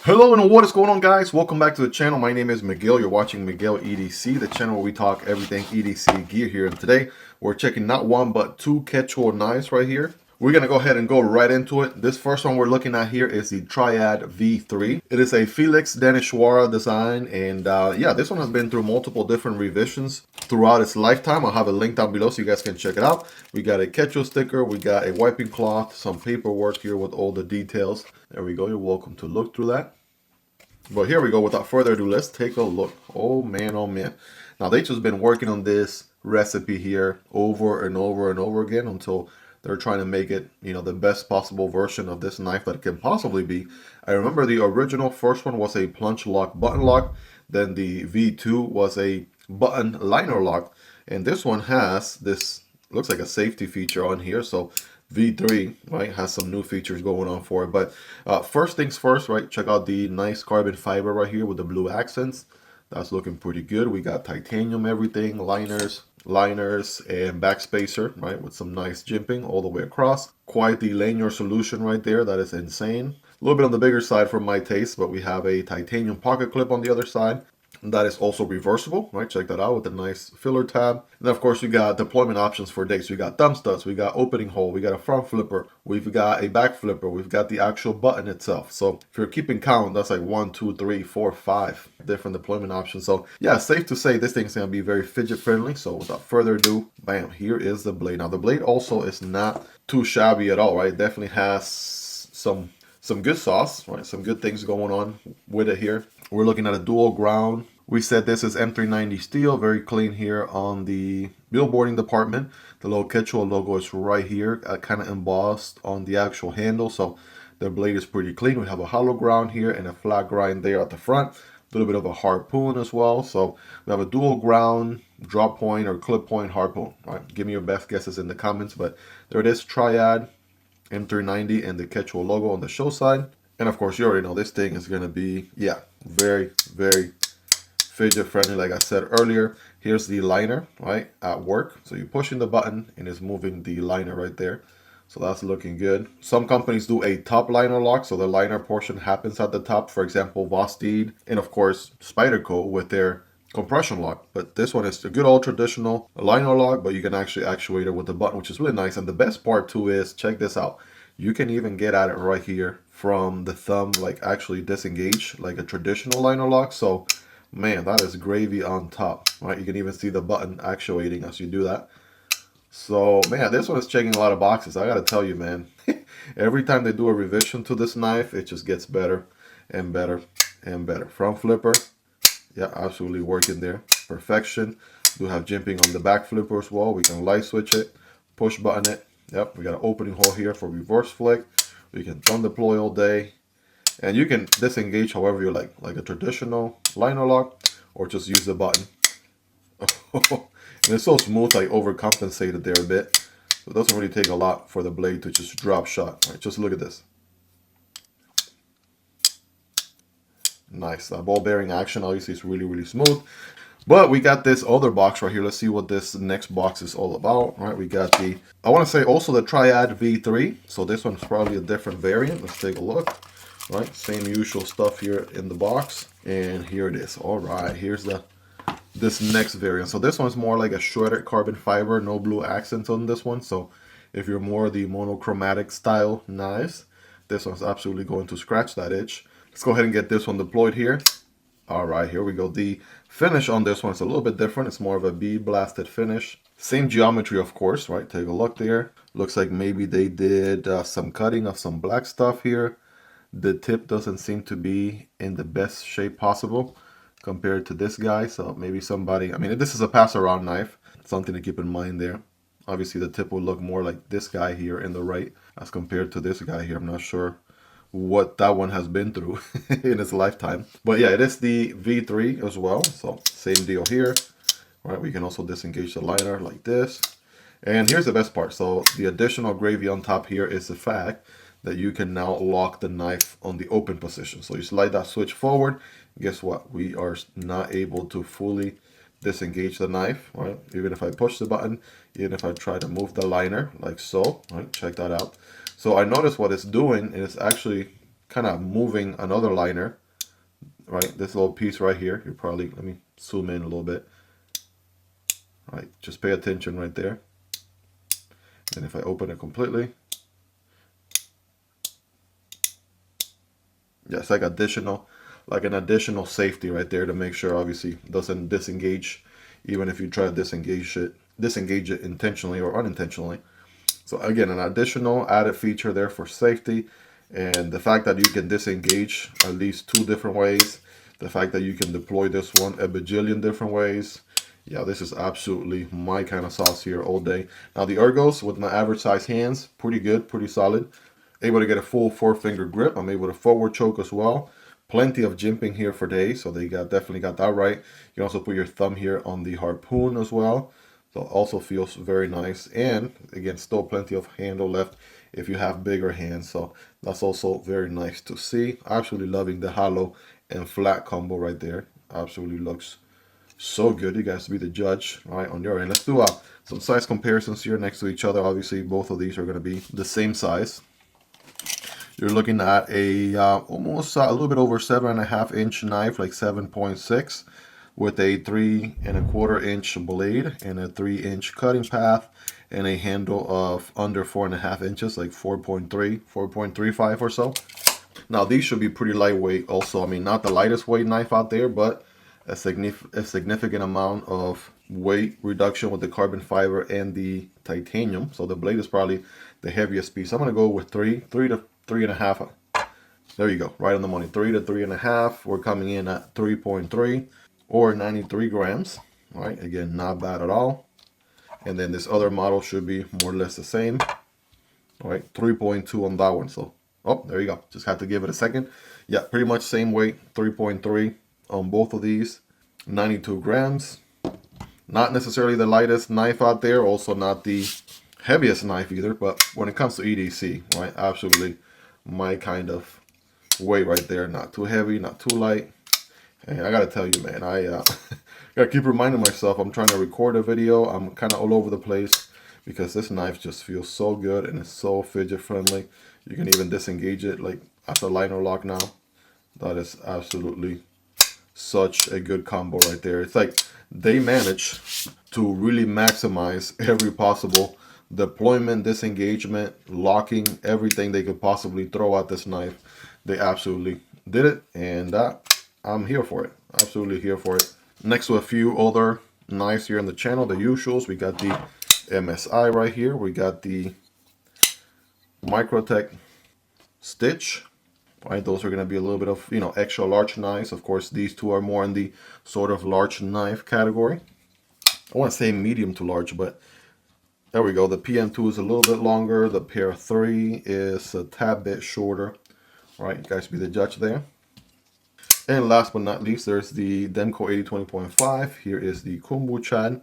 Hello and what is going on, guys? Welcome back to the channel. My name is Miguel. You're watching Miguel EDC, the channel where we talk everything EDC gear here. And today we're checking not one but two Ketuo knives right here. We're going to go ahead and go right into it. This first one we're looking at here is the Triad V3. It is a Felix Danishwara design, and yeah, this one has been through multiple different revisions throughout its lifetime. I'll have a link down below so you guys can check it out. We got a Ketuo sticker, we got a wiping cloth, some paperwork here with all the details. There we go. You're welcome to look through that. But here we go. Without further ado, let's take a look. Oh man, oh man. Now they just been working on this recipe here over and over and over again until they're trying to make it, you know, the best possible version of this knife that it can possibly be. I remember the original first one was a plunge lock button lock. Then the V2 was a button liner lock. And this one has this, looks like a safety feature on here. So V3, right, has some new features going on for it. But first things first, right, check out the nice carbon fiber right here with the blue accents. That's looking pretty good. We got titanium everything, liners, and backspacer, right, with some nice jimping all the way across. Quite the lanyard solution right there. That is insane. A little bit on the bigger side for my taste, but we have a titanium pocket clip on the other side. That is also reversible, right? Check that out with a nice filler tab. And of course, we got deployment options for dates. We got thumb studs, we got opening hole, we got a front flipper, we've got a back flipper, we've got the actual button itself. So if you're keeping count, that's like 1, 2, 3, 4, 5 different deployment options. So yeah, safe to say this thing's gonna be very fidget friendly. So without further ado, bam, here is the blade. Now the blade also is not too shabby at all, right? It definitely has some good sauce, right? Some good things going on with it here. We're looking at a dual ground. We said this is M390 steel, very clean here on the billboarding department. The little Ketuo logo is right here, kind of embossed on the actual handle. So the blade is pretty clean. We have a hollow ground here and a flat grind there at the front. A little bit of a harpoon as well. So we have a dual ground drop point or clip point harpoon. Right? Give me your best guesses in the comments. But there it is, Triad M390 and the Ketuo logo on the show side. And of course, you already know this thing is going to be, yeah, very, very fidget friendly. Like I said earlier, here's the liner, right, at work. So you're pushing the button and it's moving the liner right there. So that's looking good. Some companies do a top liner lock, so the liner portion happens at the top. For example, Vosteed and of course Spyderco with their compression lock. But this one is a good old traditional liner lock, but you can actually actuate it with the button, which is really nice. And the best part too is, check this out. You can even get at it right here from the thumb, like actually disengage like a traditional liner lock. So man, that is gravy on top, right? You can even see the button actuating as you do that. So man, this one is checking a lot of boxes. I gotta tell you, man, every time they do a revision to this knife, it just gets better and better and better. Front flipper, yeah, absolutely working there. Perfection. Do have jimping on the back flipper as well. We can light switch it, push button it. Yep, we got an opening hole here for reverse flick. We can thumb deploy all day. And you can disengage however you like a traditional liner lock, or just use the button. And it's so smooth, I overcompensated there a bit. So it doesn't really take a lot for the blade to just drop shot. Right, just look at this. Nice. Ball bearing action, obviously it's really, really smooth. But we got this other box right here. Let's see what this next box is all about. All right, we got the, I want to say also the Triad V3. So this one's probably a different variant. Let's take a look. Right, same usual stuff here in the box, and here it is. All right, here's this next variant. So this one's more like a shredded carbon fiber, no blue accents on this one. So if you're more the monochromatic style knives, this one's absolutely going to scratch that itch. Let's go ahead and get this one deployed here. All right, here we go. The finish on this one is a little bit different. It's more of a bead blasted finish. Same geometry, of course, right? Take a look there. Looks like maybe they did some cutting of some black stuff here. The tip doesn't seem to be in the best shape possible compared to this guy. So maybe somebody, I mean, this is a pass around knife. Something to keep in mind there. Obviously, the tip will look more like this guy here in the right as compared to this guy here. I'm not sure what that one has been through in its lifetime. But yeah, it is the V3 as well. So same deal here. All right, we can also disengage the liner like this. And here's the best part. So the additional gravy on top here is the fact that you can now lock the knife on the open position. So you slide that switch forward. Guess what? We are not able to fully disengage the knife, right? Even if I push the button, even if I try to move the liner like so, right? Check that out. So I notice what it's doing, and it's actually kind of moving another liner, right? This little piece right here. You probably, let me zoom in a little bit. All right, just pay attention right there. And if I open it completely, yes, like an additional safety right there to make sure obviously it doesn't disengage, even if you try to disengage it intentionally or unintentionally. So again, an additional added feature there for safety, and the fact that you can disengage at least 2 different ways, the fact that you can deploy this one a bajillion different ways. Yeah, this is absolutely my kind of sauce here all day. Now the ergos with my average size hands, pretty good, pretty solid. Able to get a full 4-finger grip. I'm able to forward choke as well. Plenty of jimping here for days, so they definitely got that right. You can also put your thumb here on the harpoon as well. So also feels very nice. And again, still plenty of handle left if you have bigger hands. So that's also very nice to see. Absolutely loving the hollow and flat combo right there. Absolutely looks so good. You guys be the judge, right, on your end. Let's do some size comparisons here next to each other. Obviously, both of these are going to be the same size. You're looking at a almost a little bit over 7.5 inch knife, like 7.6, with a 3¼ inch blade and a 3-inch cutting path and a handle of under 4.5 inches, like 4.3, 4.35 or so. Now these should be pretty lightweight also. I mean, not the lightest weight knife out there, but a significant amount of weight reduction with the carbon fiber and the titanium. So the blade is probably the heaviest piece. I'm going to go with 3 to 3.5. There you go, right on the money. 3 to 3.5. We're coming in at 3.3 or 93 grams. All right, again, not bad at all. And then this other model should be more or less the same. All right, 3.2 on that one. So, oh, there you go. Just had to give it a second. Yeah, pretty much same weight, 3.3 on both of these. 92 grams. Not necessarily the lightest knife out there, also not the heaviest knife either, but when it comes to EDC, right, absolutely my kind of weight right there. Not too heavy, not too light. And I gotta tell you, man, I gotta keep reminding myself I'm trying to record a video. I'm kind of all over the place because this knife just feels so good and it's so fidget friendly. You can even disengage it like after liner lock now. That is absolutely such a good combo right there. It's like they manage to really maximize every possible deployment, disengagement, locking, everything they could possibly throw at this knife. They absolutely did it, and I'm here for it. Absolutely here for it. Next to a few other knives here on the channel, the usuals. We got the MSI right here. We got the Microtech Stitch. Right, those are going to be a little bit of, extra large knives. Of course, these two are more in the sort of large knife category. I want to say medium to large, but there we go. The PM2 is a little bit longer. The Pair 3 is a tad bit shorter. All right, you guys be the judge there. And last but not least, there's the Demko AD 20.5. Here is the Kunwu Chad.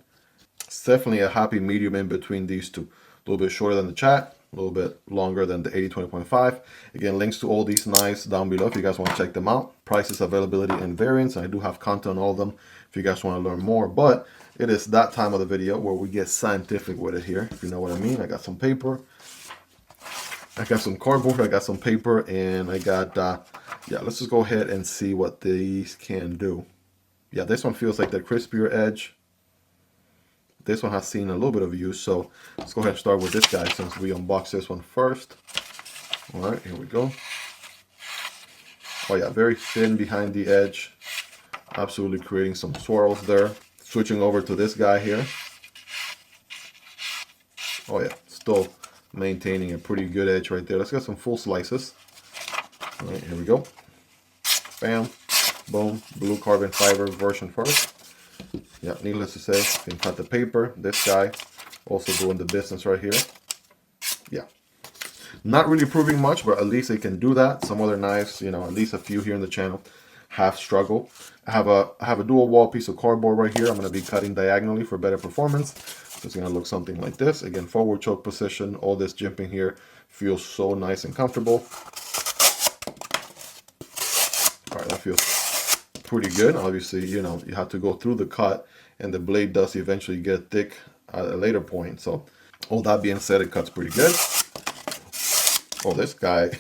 It's definitely a happy medium in between these two. A little bit shorter than the Chad, a little bit longer than the AD 20.5. Again, links to all these knives down below if you guys want to check them out. Prices, availability, and variants. I do have content on all of them if you guys want to learn more. But it is that time of the video where we get scientific with it here, if you know what I mean. I got some paper. I got some cardboard, I got some paper, and I got, yeah, let's just go ahead and see what these can do. Yeah, this one feels like the crispier edge. This one has seen a little bit of use, so let's go ahead and start with this guy since we unboxed this one first. All right, here we go. Oh yeah, very thin behind the edge. Absolutely creating some swirls there. Switching over to this guy here. Oh yeah, still maintaining a pretty good edge right there. Let's get some full slices. All right, here we go. Bam, boom, blue carbon fiber version first. Yeah, needless to say, you can cut the paper. This guy also doing the business right here. Yeah, not really proving much, but at least they can do that. Some other knives, at least a few here in the channel have struggled. I have a dual wall piece of cardboard right here. I'm going to be cutting diagonally for better performance. It's going to look something like this. Again, forward choke position. All this jimping here feels so nice and comfortable. All right, that feels pretty good. Obviously, you have to go through the cut, and the blade does eventually get thick at a later point. So all that being said, it cuts pretty good. Oh, this guy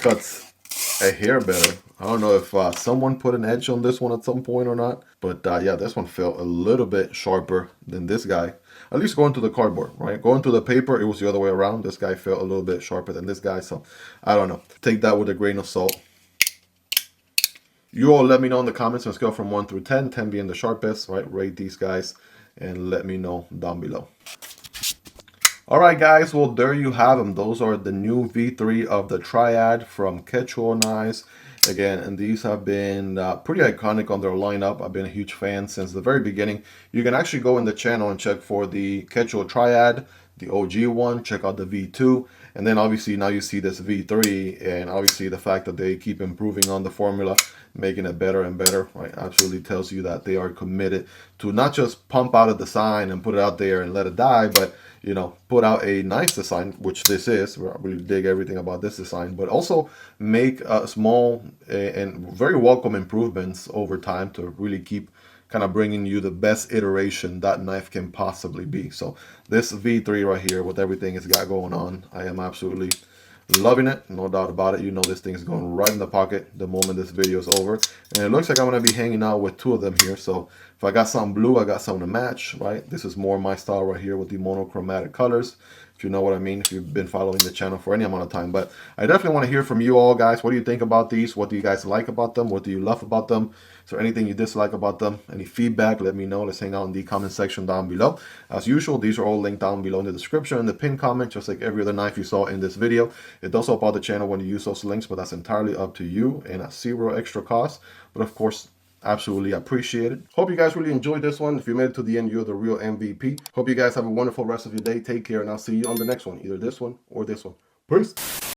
cuts a hair better. I don't know if someone put an edge on this one at some point or not, but yeah, this one felt a little bit sharper than this guy. At least going to the cardboard, right? Going to the paper, it was the other way around. This guy felt a little bit sharper than this guy, so I don't know. Take that with a grain of salt. You all let me know in the comments on a scale from 1 through 10, 10 being the sharpest, right? Rate these guys and let me know down below. All right, guys, well, there you have them. Those are the new V3 of the Triad from Ketuo Knives. Again, and these have been pretty iconic on their lineup. I've been a huge fan since the very beginning. You can actually go in the channel and check for the Ketuo Triad, the OG one, check out the V2, and then obviously now you see this V3, and obviously the fact that they keep improving on the formula, making it better and better, right, absolutely tells you that they are committed to not just pump out a design and put it out there and let it die, but you know, put out a nice design, which this is. I really dig everything about this design, but also make small and very welcome improvements over time to really keep kind of bringing you the best iteration that knife can possibly be. So this V3 right here with everything it's got going on, I am absolutely loving it, no doubt about it. You know this thing is going right in the pocket the moment this video is over, and it looks like I'm going to be hanging out with two of them here. So if I got something blue, I got something to match, right? This is more my style right here with the monochromatic colors, if you know what I mean, if you've been following the channel for any amount of time. But I definitely want to hear from you all, guys. What do you think about these? What do you guys like about them? What do you love about them? Is there anything you dislike about them? Any feedback? Let me know. Let's hang out in the comment section down below. As usual, these are all linked down below in the description and the pinned comment, just like every other knife you saw in this video. It does help out the channel when you use those links, but that's entirely up to you and at zero extra cost. But of course, absolutely appreciate it. Hope you guys really enjoyed this one. If you made it to the end, you're the real MVP. Hope you guys have a wonderful rest of your day. Take care, and I'll see you on the next one, either this one or this one. Peace.